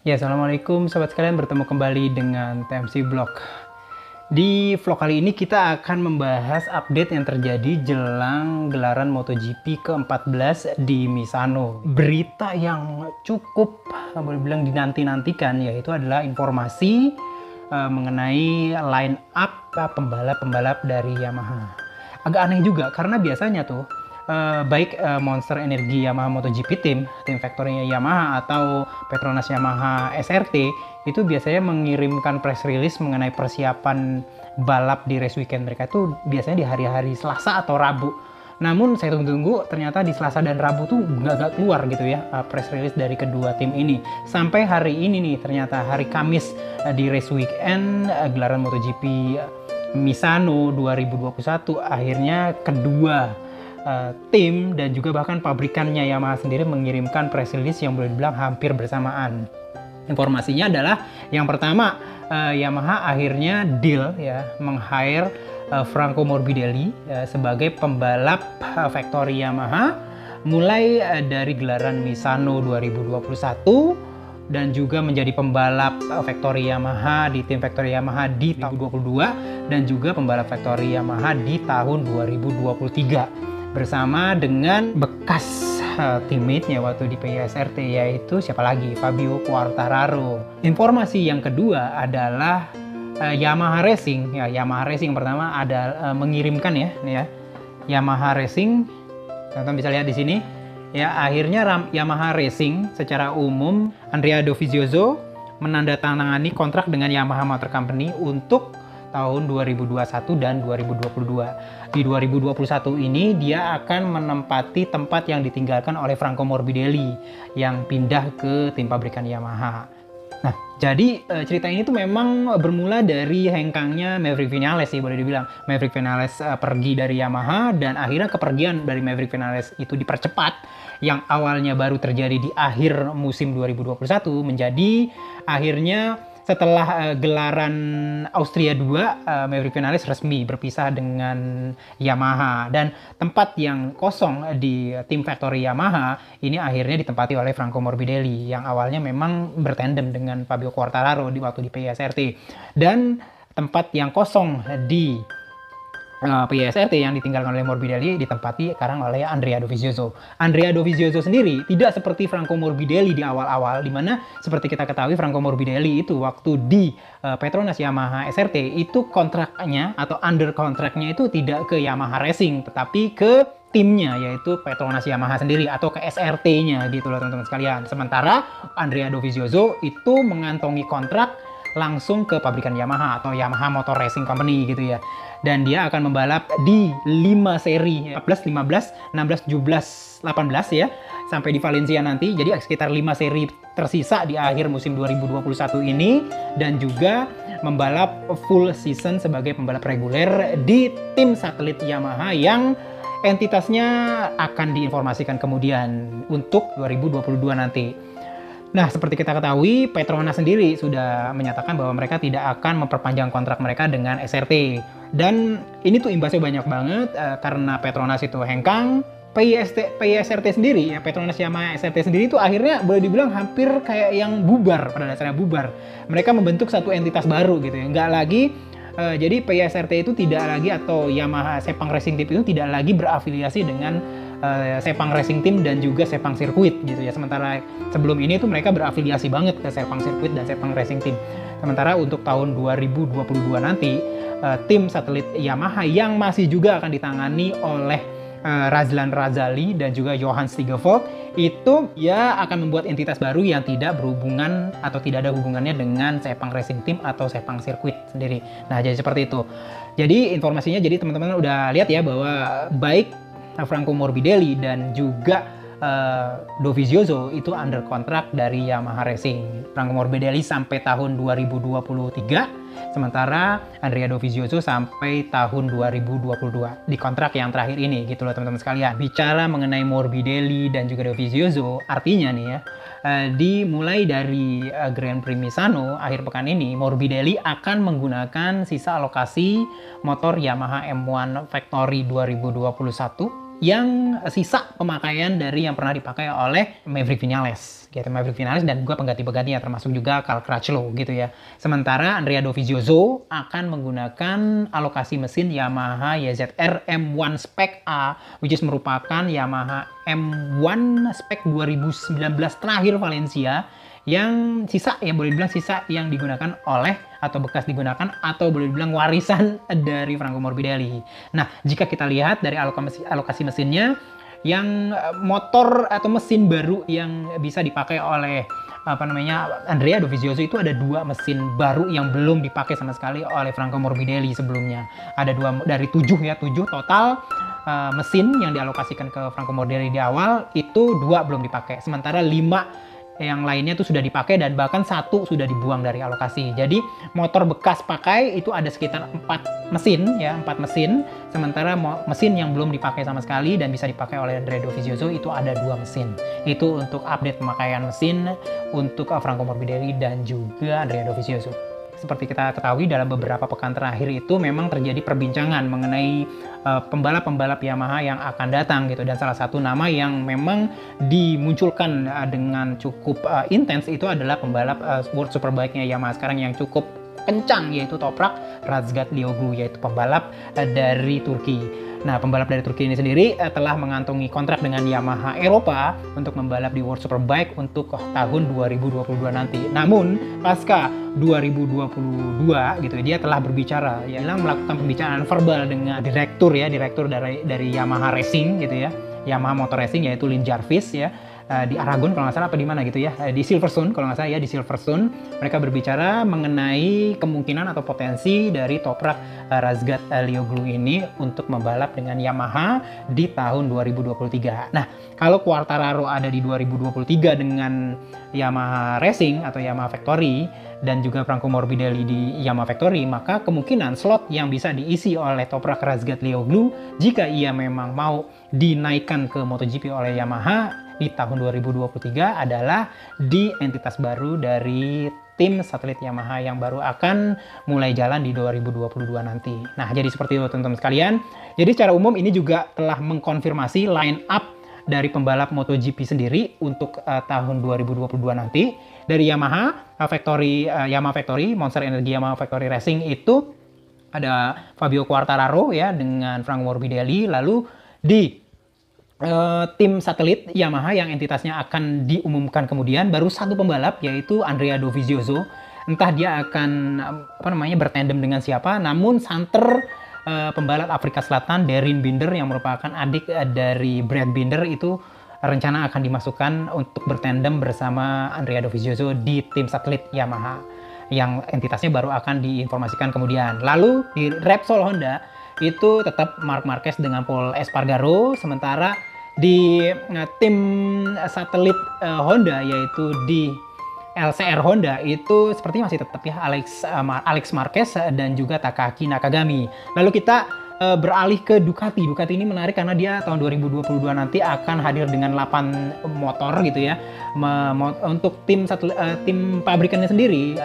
Ya, assalamualaikum sobat sekalian, bertemu kembali dengan TMC Vlog. Di vlog kali ini kita akan membahas update yang terjadi jelang gelaran MotoGP ke-14 di Misano. Berita yang cukup boleh bilang dinanti-nantikan yaitu adalah informasi mengenai line up pembalap-pembalap dari Yamaha. Agak aneh juga karena biasanya tuh baik Monster Energy Yamaha MotoGP tim factory Yamaha atau Petronas Yamaha SRT itu biasanya mengirimkan press release mengenai persiapan balap di race weekend mereka itu biasanya di hari-hari Selasa atau Rabu. Namun saya tunggu-tunggu ternyata di Selasa dan Rabu tuh nggak keluar gitu ya press release dari kedua tim ini. Sampai hari ini nih ternyata hari Kamis di race weekend gelaran MotoGP Misano 2021 akhirnya kedua tim dan juga bahkan pabrikannya Yamaha sendiri mengirimkan press release yang boleh dibilang hampir bersamaan. Informasinya adalah yang pertama Yamaha akhirnya deal ya meng-hire Franco Morbidelli sebagai pembalap factory Yamaha mulai dari gelaran Misano 2021 dan juga menjadi pembalap factory Yamaha di tim factory Yamaha di tahun 2022 dan juga pembalap factory Yamaha di tahun 2023 bersama dengan bekas teammate-nya waktu di PISRT yaitu siapa lagi? Fabio Quartararo. Informasi yang kedua adalah Yamaha Racing. Ya, Yamaha Racing pertama ada mengirimkan ya Yamaha Racing. Teman-teman bisa lihat di sini. Ya, akhirnya Yamaha Racing secara umum Andrea Dovizioso menandatangani kontrak dengan Yamaha Motor Company untuk tahun 2021 dan 2022. Di 2021 ini dia akan menempati tempat yang ditinggalkan oleh Franco Morbidelli yang pindah ke tim pabrikan Yamaha. Nah, jadi cerita ini tuh memang bermula dari hengkangnya Maverick Vinales sih boleh dibilang. Maverick Vinales pergi dari Yamaha dan akhirnya kepergian dari Maverick Vinales itu dipercepat yang awalnya baru terjadi di akhir musim 2021 menjadi akhirnya setelah gelaran Austria 2, Maverick Vinales resmi berpisah dengan Yamaha dan tempat yang kosong di tim factory Yamaha ini akhirnya ditempati oleh Franco Morbidelli yang awalnya memang bertandem dengan Fabio Quartararo di waktu di PISRT dan tempat yang kosong di PISRT yang ditinggalkan oleh Morbidelli ditempati sekarang oleh Andrea Dovizioso. Andrea Dovizioso sendiri tidak seperti Franco Morbidelli di awal-awal, di mana seperti kita ketahui Franco Morbidelli itu waktu di Petronas Yamaha SRT itu kontraknya atau under kontraknya itu tidak ke Yamaha Racing, tetapi ke timnya yaitu Petronas Yamaha sendiri atau ke SRT-nya gitu loh teman-teman sekalian. Sementara Andrea Dovizioso itu mengantongi kontrak langsung ke pabrikan Yamaha atau Yamaha Motor Racing Company gitu ya. Dan dia akan membalap di 5 seri 14, 15, 16, 17, 18 ya sampai di Valencia nanti. Jadi sekitar 5 seri tersisa di akhir musim 2021 ini dan juga membalap full season sebagai pembalap reguler di tim satelit Yamaha yang entitasnya akan diinformasikan kemudian untuk 2022 nanti. Nah, seperti kita ketahui, Petronas sendiri sudah menyatakan bahwa mereka tidak akan memperpanjang kontrak mereka dengan SRT. Dan ini tuh imbasnya banyak banget karena Petronas itu hengkang. PISRT sendiri, ya Petronas Yamaha SRT sendiri itu akhirnya boleh dibilang hampir kayak yang bubar, pada dasarnya bubar. Mereka membentuk satu entitas baru gitu ya. Nggak lagi, jadi PISRT itu tidak lagi atau Yamaha Sepang Racing Team itu tidak lagi berafiliasi dengan Sepang Racing Team dan juga Sepang Sirkuit gitu ya. Sementara sebelum ini tuh mereka berafiliasi banget ke Sepang Sirkuit dan Sepang Racing Team. Sementara untuk tahun 2022 nanti tim satelit Yamaha yang masih juga akan ditangani oleh Razlan Razali dan juga Johan Stegevold itu ya akan membuat entitas baru yang tidak berhubungan atau tidak ada hubungannya dengan Sepang Racing Team atau Sepang Sirkuit sendiri. Nah, jadi seperti itu. Jadi informasinya jadi teman-teman udah lihat ya bahwa baik Franco Morbidelli dan juga Dovizioso itu under kontrak dari Yamaha Racing. Franco Morbidelli sampai tahun 2023, sementara Andrea Dovizioso sampai tahun 2022 di kontrak yang terakhir ini gitu loh teman-teman sekalian. Bicara mengenai Morbidelli dan juga Dovizioso, artinya nih ya, dimulai dari Grand Prix Misano akhir pekan ini, Morbidelli akan menggunakan sisa alokasi motor Yamaha M1 Factory 2021 yang sisa pemakaian dari yang pernah dipakai oleh Maverick Viñales gitu, Maverick Viñales dan juga pengganti-penggantinya termasuk juga Cal Crutchlow gitu ya. Sementara Andrea Dovizioso akan menggunakan alokasi mesin Yamaha YZR M1 Spec A, which is merupakan Yamaha M1 Spec 2019 terakhir Valencia, yang sisa, yang boleh dibilang sisa yang digunakan oleh atau bekas digunakan atau boleh dibilang warisan dari Franco Morbidelli. Nah, jika kita lihat dari alokasi mesinnya, yang motor atau mesin baru yang bisa dipakai oleh Andrea Dovizioso itu ada 2 mesin baru yang belum dipakai sama sekali oleh Franco Morbidelli sebelumnya. Ada 2 dari 7 ya, 7 total mesin yang dialokasikan ke Franco Morbidelli di awal, itu 2 belum dipakai. Sementara 5 yang lainnya tuh sudah dipakai dan bahkan 1 sudah dibuang dari alokasi. Jadi motor bekas pakai itu ada sekitar 4 mesin ya, 4 mesin. Sementara mesin yang belum dipakai sama sekali dan bisa dipakai oleh Andrea Dovizioso itu ada 2 mesin. Itu untuk update pemakaian mesin untuk Franco Morbidelli dan juga Andrea Dovizioso. Seperti kita ketahui dalam beberapa pekan terakhir itu memang terjadi perbincangan mengenai pembalap-pembalap Yamaha yang akan datang gitu, dan salah satu nama yang memang dimunculkan dengan cukup intens itu adalah pembalap World Superbike-nya Yamaha sekarang yang cukup kencang, yaitu Toprak Razgatlioglu, yaitu pembalap dari Turki. Nah, pembalap dari Turki ini sendiri telah mengantongi kontrak dengan Yamaha Eropa untuk membalap di World Superbike untuk tahun 2022 nanti. Namun, pasca 2022 gitu, dia telah berbicara, ya, melakukan pembicaraan verbal dengan direktur dari Yamaha Racing gitu ya, Yamaha Motor Racing, yaitu Lin Jarvis ya. Di Aragon kalau nggak salah, apa di mana gitu ya, di Silverstone kalau nggak salah ya, di Silverstone mereka berbicara mengenai kemungkinan atau potensi dari Toprak Razgatlioglu ini untuk membalap dengan Yamaha di tahun 2023. Nah, kalau Quartararo ada di 2023 dengan Yamaha Racing atau Yamaha Factory dan juga Franco Morbidelli di Yamaha Factory, maka kemungkinan slot yang bisa diisi oleh Toprak Razgatlioglu jika ia memang mau dinaikkan ke MotoGP oleh Yamaha di tahun 2023 adalah di entitas baru dari tim satelit Yamaha yang baru akan mulai jalan di 2022 nanti. Nah, jadi seperti itu teman-teman sekalian. Jadi secara umum ini juga telah mengkonfirmasi line up dari pembalap MotoGP sendiri untuk tahun 2022 nanti. Dari Yamaha Factory, Monster Energy Yamaha Factory Racing itu ada Fabio Quartararo ya dengan Franco Morbidelli. Lalu di tim satelit Yamaha yang entitasnya akan diumumkan kemudian baru 1 pembalap, yaitu Andrea Dovizioso. Entah dia akan bertandem dengan siapa, namun santer pembalap Afrika Selatan Darryn Binder yang merupakan adik dari Brad Binder itu rencana akan dimasukkan untuk bertandem bersama Andrea Dovizioso di tim satelit Yamaha yang entitasnya baru akan diinformasikan kemudian. Lalu di Repsol Honda itu tetap Marc Marquez dengan Pol Espargaro, sementara di tim satelit Honda yaitu di LCR Honda itu sepertinya masih tetap ya Alex Marquez dan juga Takaki Nakagami. Lalu kita beralih ke Ducati. Ducati ini menarik karena dia tahun 2022 nanti akan hadir dengan 8 motor gitu ya. Untuk tim pabrikannya sendiri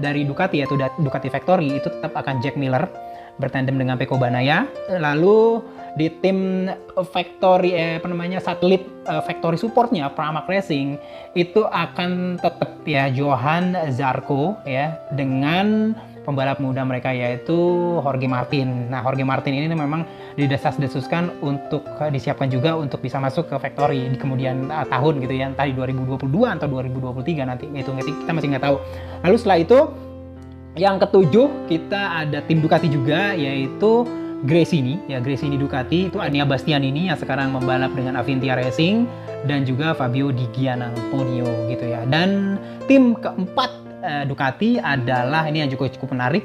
dari Ducati yaitu Ducati Factory itu tetap akan Jack Miller bertandem dengan Pecco Bagnaia. Lalu di tim factory satelit factory supportnya Pramac Racing itu akan tetap ya Johan Zarco ya dengan pembalap muda mereka yaitu Jorge Martin. Nah, Jorge Martin ini memang didesas-desuskan untuk disiapkan juga untuk bisa masuk ke factory di kemudian tahun gitu ya, entah di 2022 atau 2023 nanti, itu kita masih nggak tahu. Lalu setelah itu yang ketujuh kita ada tim Ducati juga yaitu Gresini Ducati, itu Ania Bastianini yang sekarang membalap dengan Avintia Racing dan juga Fabio Di Gianantonio gitu ya. Dan tim keempat Ducati adalah ini yang cukup menarik.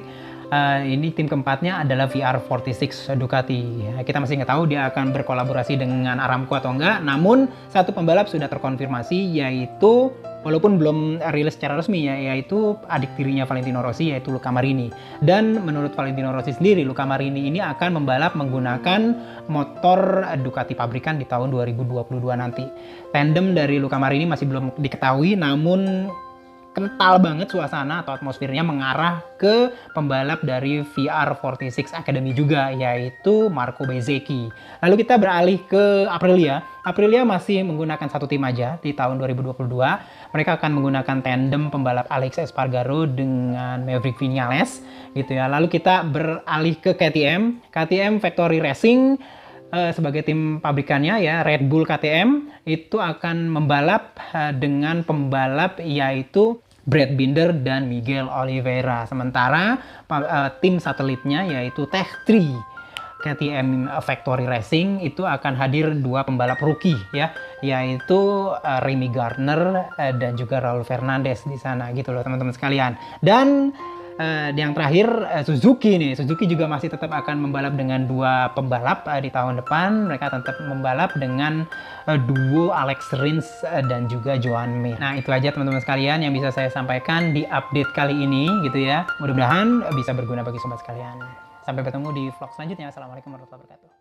Ini tim keempatnya adalah VR46 Ducati. Kita masih nggak tahu dia akan berkolaborasi dengan Aramco atau enggak. Namun satu pembalap sudah terkonfirmasi yaitu walaupun belum rilis secara resmi ya, yaitu adik tirinya Valentino Rossi yaitu Luca Marini. Dan menurut Valentino Rossi sendiri, Luca Marini ini akan membalap menggunakan motor Ducati pabrikan di tahun 2022 nanti. Tandem dari Luca Marini masih belum diketahui, namun kental banget suasana atau atmosfernya mengarah ke pembalap dari VR46 Academy juga, yaitu Marco Bezzecchi. Lalu kita beralih ke Aprilia. Aprilia masih menggunakan satu tim aja di tahun 2022. Mereka akan menggunakan tandem pembalap Alex Espargaro dengan Maverick Viñales gitu ya. Lalu kita beralih ke KTM. KTM Factory Racing sebagai tim pabrikannya ya, Red Bull KTM itu akan membalap dengan pembalap yaitu Brad Binder dan Miguel Oliveira. Sementara tim satelitnya yaitu Tech3 KTM Factory Racing itu akan hadir dua pembalap rookie ya, yaitu Remy Gardner dan juga Raul Fernandez di sana gitu loh teman-teman sekalian. Dan yang terakhir Suzuki nih. Suzuki juga masih tetap akan membalap dengan dua pembalap di tahun depan. Mereka tetap membalap dengan duo Alex Rins dan juga Joan Mir. Nah, itu aja teman-teman sekalian yang bisa saya sampaikan di update kali ini gitu ya. Mudah-mudahan bisa berguna bagi sobat sekalian. Sampai bertemu di vlog selanjutnya. Assalamualaikum warahmatullahi wabarakatuh.